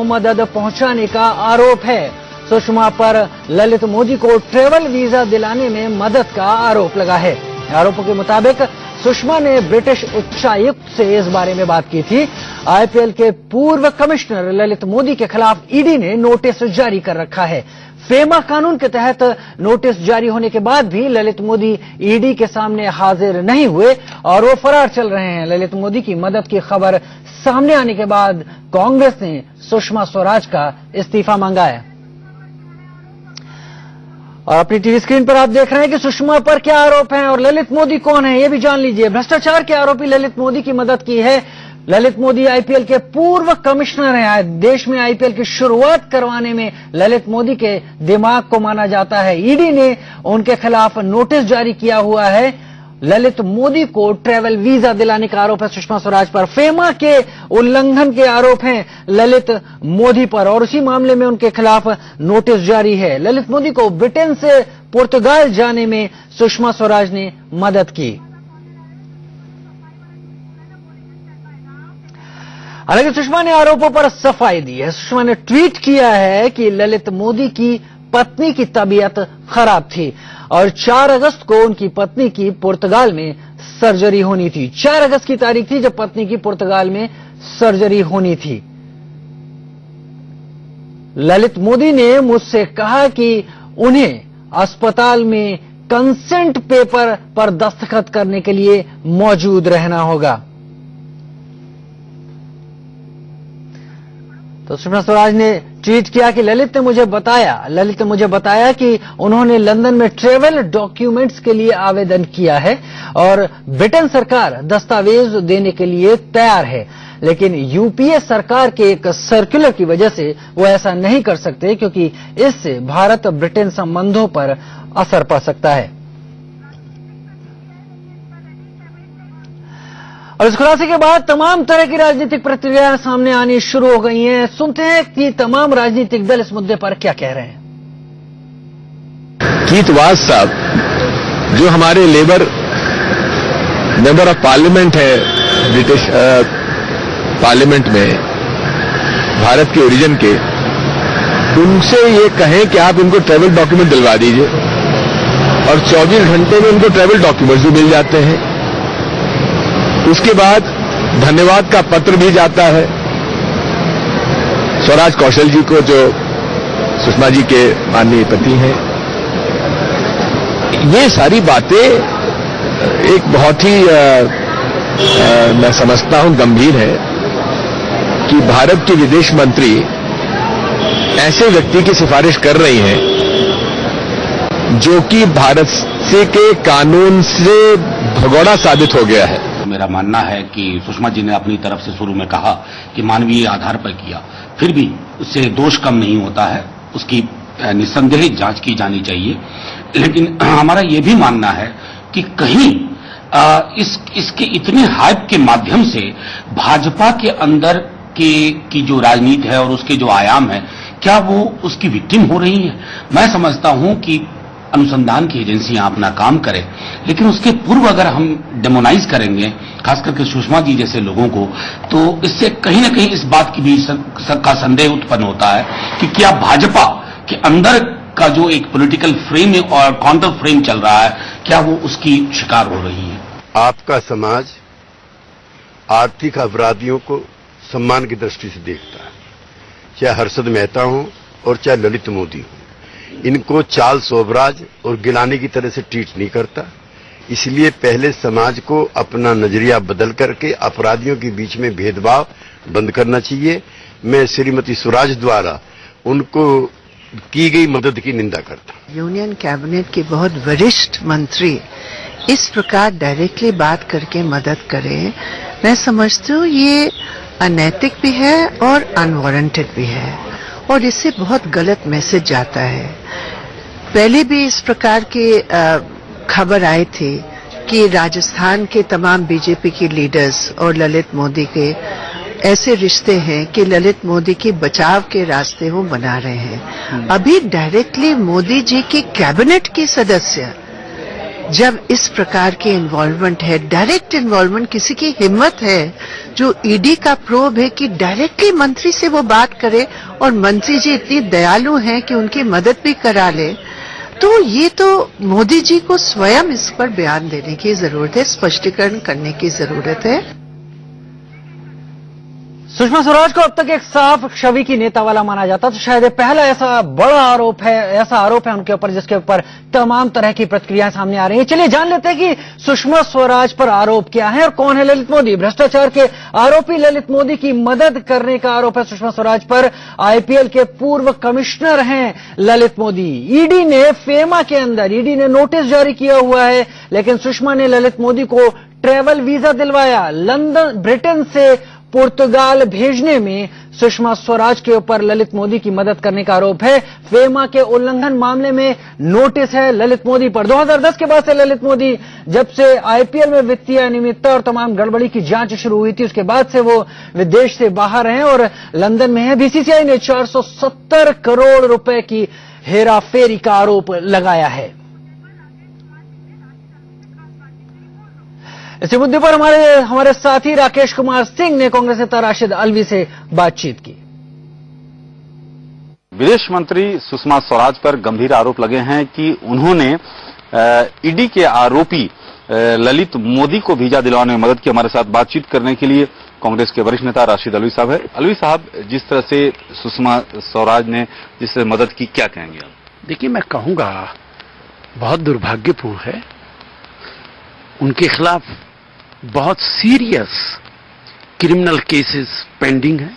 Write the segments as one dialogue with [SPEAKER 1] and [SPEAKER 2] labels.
[SPEAKER 1] को मदद पहुंचाने का आरोप है। सुषमा पर ललित मोदी को ट्रैवल वीजा दिलाने में मदद का आरोप लगा है। आरोपों के मुताबिक सुषमा ने ब्रिटिश उच्चायुक्त से इस बारे में बात की थी। आईपीएल के पूर्व कमिश्नर ललित मोदी के खिलाफ ईडी ने नोटिस जारी कर रखा है। फेमा कानून के तहत नोटिस जारी होने के बाद भी ललित मोदी ईडी के सामने हाजिर नहीं हुए और वो फरार चल रहे हैं। ललित मोदी की मदद की खबर सामने आने के बाद कांग्रेस ने सुषमा स्वराज का इस्तीफा मांगा है। और अपनी टीवी स्क्रीन पर आप देख रहे हैं कि सुषमा पर क्या आरोप हैं और ललित मोदी कौन है, ये भी जान लीजिए। भ्रष्टाचार के आरोपी ललित मोदी की मदद की है। ललित मोदी आईपीएल के पूर्व कमिश्नर हैं। देश में आईपीएल की शुरुआत करवाने में ललित मोदी के दिमाग को माना जाता है। ईडी ने उनके खिलाफ नोटिस जारी किया हुआ है। ललित मोदी को ट्रैवल वीजा दिलाने का आरोप है सुषमा स्वराज पर। फेमा के उल्लंघन के आरोप हैं ललित मोदी पर और उसी मामले में उनके खिलाफ नोटिस जारी है। ललित मोदी को ब्रिटेन से पुर्तगाल जाने में सुषमा स्वराज ने मदद की। हालांकि सुषमा ने आरोपों पर सफाई दी है। सुषमा ने ट्वीट किया है कि ललित मोदी की पत्नी की तबीयत खराब थी और 4 अगस्त को उनकी पत्नी की पुर्तगाल में सर्जरी होनी थी। 4 अगस्त की तारीख थी जब पत्नी की पुर्तगाल में सर्जरी होनी थी। ललित मोदी ने मुझसे कहा कि उन्हें अस्पताल में कंसेंट पेपर पर दस्तखत करने के लिए मौजूद रहना होगा। तो सुषमा स्वराज ने ट्वीट किया कि ललित ने मुझे बताया कि उन्होंने लंदन में ट्रैवल डॉक्यूमेंट्स के लिए आवेदन किया है और ब्रिटेन सरकार दस्तावेज देने के लिए तैयार है, लेकिन यूपीए सरकार के एक सर्कुलर की वजह से वो ऐसा नहीं कर सकते क्योंकि इससे भारत ब्रिटेन संबंधों पर असर पड़ सकता है। और इस खुलासे के बाद तमाम तरह की राजनीतिक प्रतिक्रियाएं सामने आनी शुरू हो गई हैं। सुनते हैं कि तमाम राजनीतिक दल इस मुद्दे पर क्या कह रहे हैं।
[SPEAKER 2] कीथ वाज साहब जो हमारे लेबर मेंबर ऑफ पार्लियामेंट है ब्रिटिश पार्लियामेंट में भारत के ओरिजिन के, उनसे ये कहें कि आप इनको ट्रैवल डॉक्यूमेंट दिलवा दीजिए और 24 घंटे में उनको ट्रैवल डॉक्यूमेंट्स भी मिल जाते हैं। उसके बाद धन्यवाद का पत्र भी जाता है स्वराज कौशल जी को जो सुषमा जी के माननीय पति हैं। ये सारी बातें एक बहुत ही मैं समझता हूं गंभीर है कि भारत के विदेश मंत्री ऐसे व्यक्ति की सिफारिश कर रही हैं जो कि भारत से के कानून से भगोड़ा साबित हो गया है।
[SPEAKER 3] मेरा मानना है कि सुषमा जी ने अपनी तरफ से शुरू में कहा कि मानवीय आधार पर किया, फिर भी उससे दोष कम नहीं होता है, उसकी निस्संदेह जांच की जानी चाहिए। लेकिन हमारा यह भी मानना है कि कहीं इसके इतने हाइप के माध्यम से भाजपा के अंदर की जो राजनीति है और उसके जो आयाम है, क्या वो उसकी विक्टिम हो रही है? मैं समझता हूं कि अनुसंधान की एजेंसियां अपना काम करें, लेकिन उसके पूर्व अगर हम डेमोनाइज करेंगे खास करके सुषमा जी जैसे लोगों को, तो इससे कहीं ना कहीं इस बात की भी का संदेह उत्पन्न होता है कि क्या भाजपा के अंदर का जो एक पॉलिटिकल फ्रेम और काउंटर फ्रेम चल रहा है, क्या वो उसकी शिकार हो रही है?
[SPEAKER 4] आपका समाज आर्थिक अपराधियों को सम्मान की दृष्टि से देखता है, चाहे हर्षद मेहता हो और चाहे ललित मोदी हो। इनको चार्ल्स शोभराज और गिलानी की तरह से ट्रीट नहीं करता। इसलिए पहले समाज को अपना नजरिया बदल करके अपराधियों के बीच में भेदभाव बंद करना चाहिए। मैं श्रीमती स्वराज द्वारा उनको की गई मदद की निंदा करता हूं।
[SPEAKER 5] यूनियन कैबिनेट के बहुत वरिष्ठ मंत्री इस प्रकार डायरेक्टली बात करके मदद करें, मैं समझती हूँ ये अनैतिक भी है और अनवारंटेड भी है और इससे बहुत गलत मैसेज जाता है। पहले भी इस प्रकार के खबर आए थे कि राजस्थान के तमाम बीजेपी के लीडर्स और ललित मोदी के ऐसे रिश्ते हैं कि ललित मोदी के बचाव के रास्ते वो बना रहे हैं। अभी डायरेक्टली मोदी जी के कैबिनेट के सदस्य जब इस प्रकार के इन्वॉल्वमेंट है, डायरेक्ट इन्वॉल्वमेंट, किसी की हिम्मत है जो ईडी का प्रोब है कि डायरेक्टली मंत्री से वो बात करे और मंत्री जी इतनी दयालु हैं कि उनकी मदद भी करा ले, तो ये तो मोदी जी को स्वयं इस पर बयान देने की जरूरत है, स्पष्टीकरण करने की जरूरत है।
[SPEAKER 1] सुषमा स्वराज को अब तक एक साफ छवि की नेता वाला माना जाता, तो शायद ये पहला ऐसा बड़ा आरोप है उनके ऊपर जिसके ऊपर तमाम तरह की प्रतिक्रियाएं सामने आ रही हैं। चलिए जान लेते हैं कि सुषमा स्वराज पर आरोप क्या है और कौन है ललित मोदी। भ्रष्टाचार के आरोपी ललित मोदी की मदद करने का आरोप है सुषमा स्वराज पर। आईपीएल के पूर्व कमिश्नर हैं ललित मोदी। ईडी ने फेमा के अंदर नोटिस जारी किया हुआ है, लेकिन सुषमा ने ललित मोदी को ट्रैवल वीजा दिलवाया। लंदन, ब्रिटेन से पुर्तगाल भेजने में सुषमा स्वराज के ऊपर ललित मोदी की मदद करने का आरोप है। फेमा के उल्लंघन मामले में नोटिस है ललित मोदी पर। 2010 के बाद से ललित मोदी, जब से आईपीएल में वित्तीय अनियमितता और तमाम गड़बड़ी की जांच शुरू हुई थी, उसके बाद से वो विदेश से बाहर हैं और लंदन में है। बीसीसीआई ने 470 करोड़ रुपए की हेराफेरी का आरोप लगाया है। इसी मुद्दे पर हमारे साथी राकेश कुमार सिंह ने कांग्रेस नेता राशिद अलवी से बातचीत की।
[SPEAKER 6] विदेश मंत्री सुषमा स्वराज पर गंभीर आरोप लगे हैं कि उन्होंने ईडी के आरोपी ललित मोदी को वीजा दिलवाने में मदद की। हमारे साथ बातचीत करने के लिए कांग्रेस के वरिष्ठ नेता राशिद अलवी साहब है। अलवी साहब, जिस तरह से सुषमा स्वराज ने जिस तरह मदद की, क्या कहेंगे आप?
[SPEAKER 7] देखिए, मैं कहूंगा बहुत दुर्भाग्यपूर्ण है। उनके खिलाफ बहुत सीरियस क्रिमिनल केसेस पेंडिंग हैं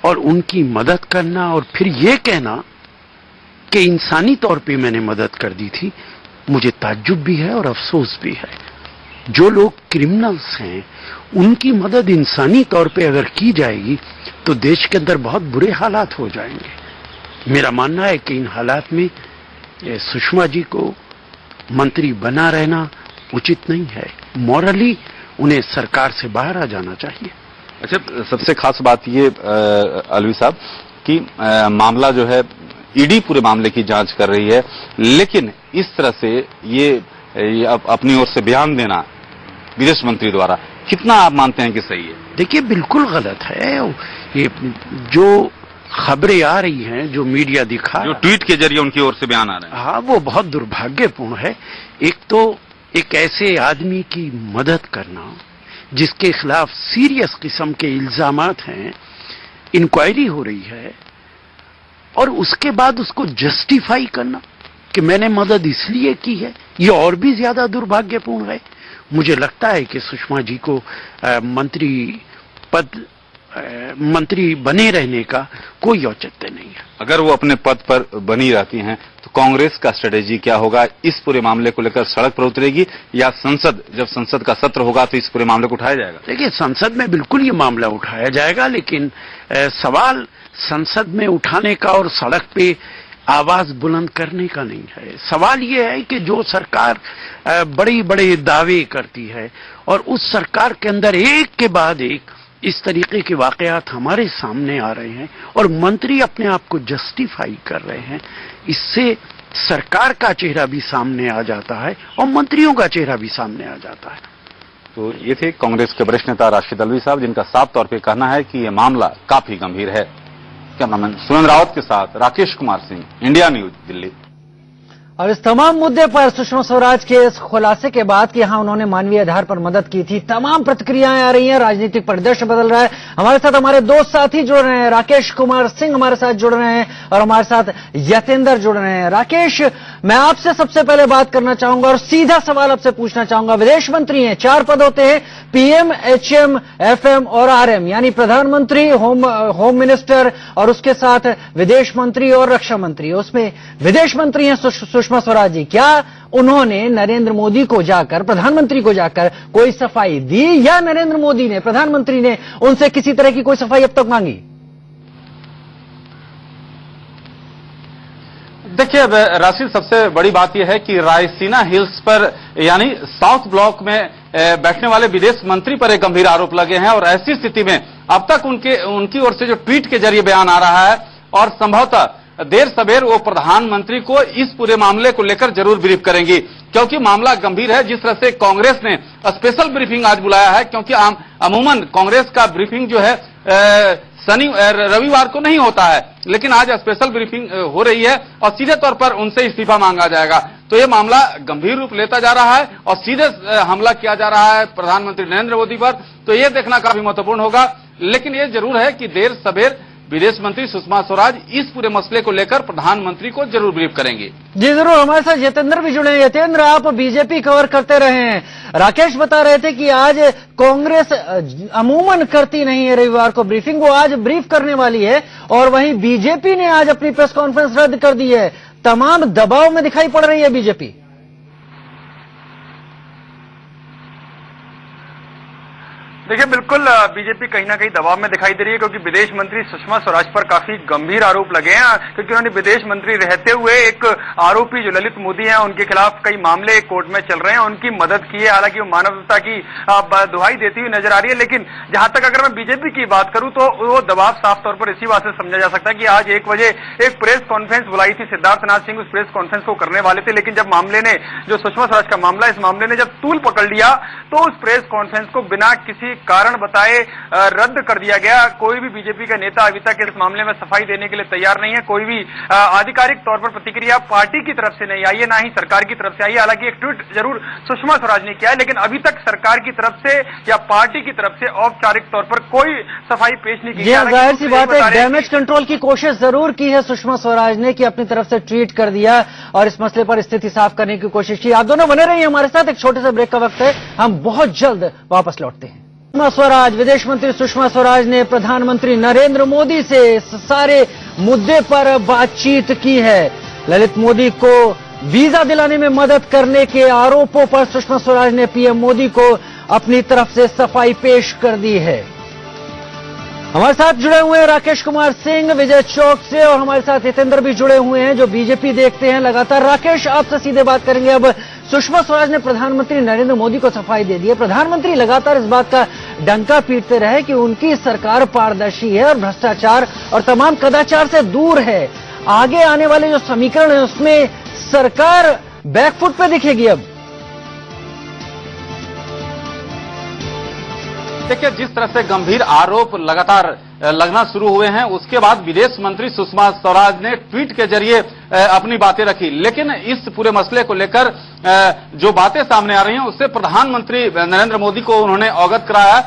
[SPEAKER 7] और उनकी मदद करना और फिर ये कहना कि इंसानी तौर पे मैंने मदद कर दी थी, मुझे ताज्जुब भी है और अफसोस भी है। जो लोग क्रिमिनल्स हैं उनकी मदद इंसानी तौर पे अगर की जाएगी तो देश के अंदर बहुत बुरे हालात हो जाएंगे। मेरा मानना है कि इन हालात में सुषमा जी को मंत्री बना रहना उचित नहीं है। मॉरली उन्हें सरकार से बाहर आ जाना चाहिए।
[SPEAKER 6] अच्छा, सबसे खास बात ये अलवी साहब कि मामला जो है ईडी पूरे मामले की जांच कर रही है, लेकिन इस तरह से ये अपनी ओर से बयान देना विदेश मंत्री द्वारा, कितना आप मानते हैं कि सही है?
[SPEAKER 7] देखिए, बिल्कुल गलत है। ये जो खबरें आ रही हैं, जो मीडिया दिखा,
[SPEAKER 6] जो ट्वीट के जरिए उनकी ओर से बयान आ रहे हैं,
[SPEAKER 7] हाँ, वो बहुत दुर्भाग्यपूर्ण है। एक तो एक ऐसे आदमी की मदद करना जिसके खिलाफ सीरियस किस्म के इल्जामात हैं, इंक्वायरी हो रही है, और उसके बाद उसको जस्टिफाई करना कि मैंने मदद इसलिए की है, ये और भी ज्यादा दुर्भाग्यपूर्ण है। मुझे लगता है कि सुषमा जी को मंत्री बने रहने का कोई औचित्य नहीं है।
[SPEAKER 6] अगर वो अपने पद पर बनी रहती हैं तो कांग्रेस का स्ट्रेटेजी क्या होगा? इस पूरे मामले को लेकर सड़क पर उतरेगी या जब संसद का सत्र होगा तो इस पूरे मामले को उठाया जाएगा?
[SPEAKER 7] देखिए, संसद में बिल्कुल ये मामला उठाया जाएगा, लेकिन सवाल संसद में उठाने का और सड़क पे आवाज बुलंद करने का नहीं है। सवाल ये है कि जो सरकार बड़े बड़े दावे करती है और उस सरकार के अंदर एक के बाद एक इस तरीके के वाकयात हमारे सामने आ रहे हैं और मंत्री अपने आप को जस्टिफाई कर रहे हैं, इससे सरकार का चेहरा भी सामने आ जाता है और मंत्रियों का चेहरा भी सामने आ जाता है।
[SPEAKER 6] तो ये थे कांग्रेस के वरिष्ठ नेता राशिद अलवी साहब, जिनका साफ तौर पर कहना है कि यह मामला काफी गंभीर है। कैमरामैन सुरेंद्र रावत के साथ राकेश कुमार सिंह, इंडिया न्यूज, दिल्ली।
[SPEAKER 1] और इस तमाम मुद्दे पर सुषमा स्वराज के इस खुलासे के बाद कि हाँ उन्होंने मानवीय आधार पर मदद की थी, तमाम प्रतिक्रियाएं आ रही हैं, राजनीतिक परिदृश्य बदल रहा है। हमारे साथ हमारे दो साथी जुड़ रहे हैं, राकेश कुमार सिंह हमारे साथ जुड़ रहे हैं और हमारे साथ यतेंद्र जुड़ रहे हैं। राकेश, मैं आपसे सबसे पहले बात करना चाहूंगा और सीधा सवाल आपसे पूछना चाहूंगा। विदेश मंत्री हैं, 4 पद होते हैं, पीएम, एचएम, एफएम और आरएम, यानी प्रधानमंत्री, होम मिनिस्टर और उसके साथ विदेश मंत्री और रक्षा मंत्री। उसमें विदेश मंत्री हैं सुषमा स्वराज जी। क्या उन्होंने नरेंद्र मोदी को जाकर, प्रधानमंत्री को जाकर कोई सफाई दी या नरेंद्र मोदी ने, प्रधानमंत्री ने उनसे किसी तरह की कोई सफाई अब तक मांगी?
[SPEAKER 6] देखिए राशिद, सबसे बड़ी बात यह है कि रायसीना हिल्स पर यानी साउथ ब्लॉक में बैठने वाले विदेश मंत्री पर एक गंभीर आरोप लगे हैं और ऐसी स्थिति में अब तक उनकी ओर से जो ट्वीट के जरिए बयान आ रहा है और संभवतः देर सवेर वो प्रधानमंत्री को इस पूरे मामले को लेकर जरूर ब्रीफ करेंगी। क्योंकि मामला गंभीर है। जिस तरह से कांग्रेस ने स्पेशल ब्रीफिंग आज बुलाया है, क्योंकि अमूमन कांग्रेस का ब्रीफिंग जो है रविवार को नहीं होता है, लेकिन आज स्पेशल ब्रीफिंग हो रही है और सीधे तौर पर उनसे इस्तीफा मांगा जाएगा। तो ये मामला गंभीर रूप लेता जा रहा है और सीधे हमला किया जा रहा है प्रधानमंत्री नरेंद्र मोदी पर। तो ये देखना काफी महत्वपूर्ण होगा। लेकिन ये जरूर है कि देर सवेर विदेश मंत्री सुषमा स्वराज इस पूरे मसले को लेकर प्रधानमंत्री को जरूर ब्रीफ करेंगे।
[SPEAKER 1] जी जरूर, हमारे साथ यतेंद्र भी जुड़े हैं। यतेंद्र, आप बीजेपी कवर करते रहे हैं। राकेश बता रहे थे कि आज कांग्रेस अमूमन करती नहीं है रविवार को ब्रीफिंग, वो आज ब्रीफ करने वाली है, और वहीं बीजेपी ने आज अपनी प्रेस कॉन्फ्रेंस रद्द कर दी है। तमाम दबाव में दिखाई पड़ रही है बीजेपी।
[SPEAKER 8] देखिए, बिल्कुल बीजेपी कहीं ना कहीं दबाव में दिखाई दे रही है, क्योंकि विदेश मंत्री सुषमा स्वराज पर काफी गंभीर आरोप लगे हैं, क्योंकि उन्होंने विदेश मंत्री रहते हुए एक आरोपी जो ललित मोदी हैं उनके खिलाफ कई मामले कोर्ट में चल रहे हैं, उनकी मदद की है। हालांकि वो मानवता की दुहाई देती हुई नजर आ रही है। लेकिन जहां तक अगर मैं बीजेपी की बात करूं तो वो दबाव साफ तौर पर इसी बात से समझा जा सकता है कि आज 1 बजे एक प्रेस कॉन्फ्रेंस बुलाई थी। सिद्धार्थनाथ सिंह उस प्रेस कॉन्फ्रेंस को करने वाले थे, लेकिन जब मामले ने, जो सुषमा स्वराज का मामला, इस मामले ने जब तूल पकड़ लिया तो उस प्रेस कॉन्फ्रेंस को बिना किसी कारण बताए रद्द कर दिया गया। कोई भी बीजेपी का नेता अभी तक इस मामले में सफाई देने के लिए तैयार नहीं है। कोई भी आधिकारिक तौर पर प्रतिक्रिया पार्टी की तरफ से नहीं आई है, ना ही सरकार की तरफ से आई है। हालांकि एक ट्वीट जरूर सुषमा स्वराज ने किया है, लेकिन अभी तक सरकार की तरफ से या पार्टी की तरफ से औपचारिक तौर पर कोई सफाई पेश नहीं की।
[SPEAKER 1] जाहिर सी बात है, डैमेज कंट्रोल की कोशिश जरूर की है सुषमा स्वराज ने, कि अपनी तरफ से ट्वीट कर दिया और इस मसले पर स्थिति साफ करने की कोशिश की। आप दोनों बने रहिए हमारे साथ, एक छोटे से ब्रेक का वक्त है, हम बहुत जल्द वापस लौटते हैं। सुषमा स्वराज, विदेश मंत्री सुषमा स्वराज ने प्रधानमंत्री नरेंद्र मोदी से इस सारे मुद्दे पर बातचीत की है। ललित मोदी को वीजा दिलाने में मदद करने के आरोपों पर सुषमा स्वराज ने पीएम मोदी को अपनी तरफ से सफाई पेश कर दी है। हमारे साथ जुड़े हुए हैं राकेश कुमार सिंह विजय चौक से, और हमारे साथ यतेंद्र भी जुड़े हुए हैं जो बीजेपी देखते हैं लगातार। राकेश, आपसे सीधे बात करेंगे। अब सुषमा स्वराज ने प्रधानमंत्री नरेंद्र मोदी को सफाई दे दी है। प्रधानमंत्री लगातार इस बात का डंका पीटते रहे कि उनकी सरकार पारदर्शी है और भ्रष्टाचार और तमाम कदाचार से दूर है। आगे आने वाले जो समीकरण है उसमें सरकार बैकफुट पे दिखेगी। अब
[SPEAKER 6] देखिए, जिस तरह से गंभीर आरोप लगातार लगना शुरू हुए हैं, उसके बाद विदेश मंत्री सुषमा स्वराज ने ट्वीट के जरिए अपनी बातें रखी। लेकिन इस पूरे मसले को लेकर जो बातें सामने आ रही हैं उससे प्रधानमंत्री नरेंद्र मोदी को उन्होंने अवगत कराया।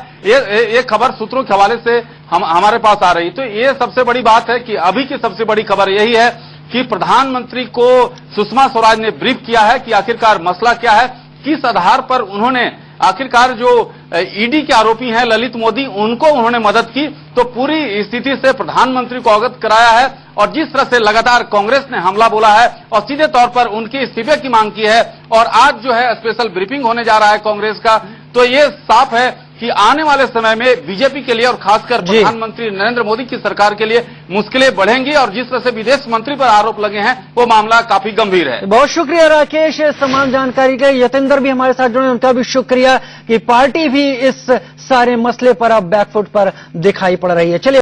[SPEAKER 6] ये खबर सूत्रों के हवाले से हमारे पास आ रही। तो ये सबसे बड़ी बात है कि अभी की सबसे बड़ी खबर यही है कि प्रधानमंत्री को सुषमा स्वराज ने ब्रीफ किया है कि आखिरकार मसला क्या है, किस आधार पर उन्होंने आखिरकार जो ईडी के आरोपी हैं ललित मोदी, उनको उन्होंने मदद की। तो पूरी स्थिति से प्रधानमंत्री को अवगत कराया है और जिस तरह से लगातार कांग्रेस ने हमला बोला है और सीधे तौर पर उनके इस्तीफे की मांग की है, और आज जो है स्पेशल ब्रीफिंग होने जा रहा है कांग्रेस का। तो ये साफ है कि आने वाले समय में बीजेपी के लिए और खासकर प्रधानमंत्री नरेंद्र मोदी की सरकार के लिए मुश्किलें बढ़ेंगी, और जिस तरह से विदेश मंत्री पर आरोप लगे हैं वो मामला काफी गंभीर है।
[SPEAKER 1] बहुत शुक्रिया राकेश तमाम जानकारी के। यतेंद्र भी हमारे साथ जुड़े, उनका भी शुक्रिया कि पार्टी भी इस सारे मसले पर अब बैकफुट पर दिखाई पड़ रही है। चलिए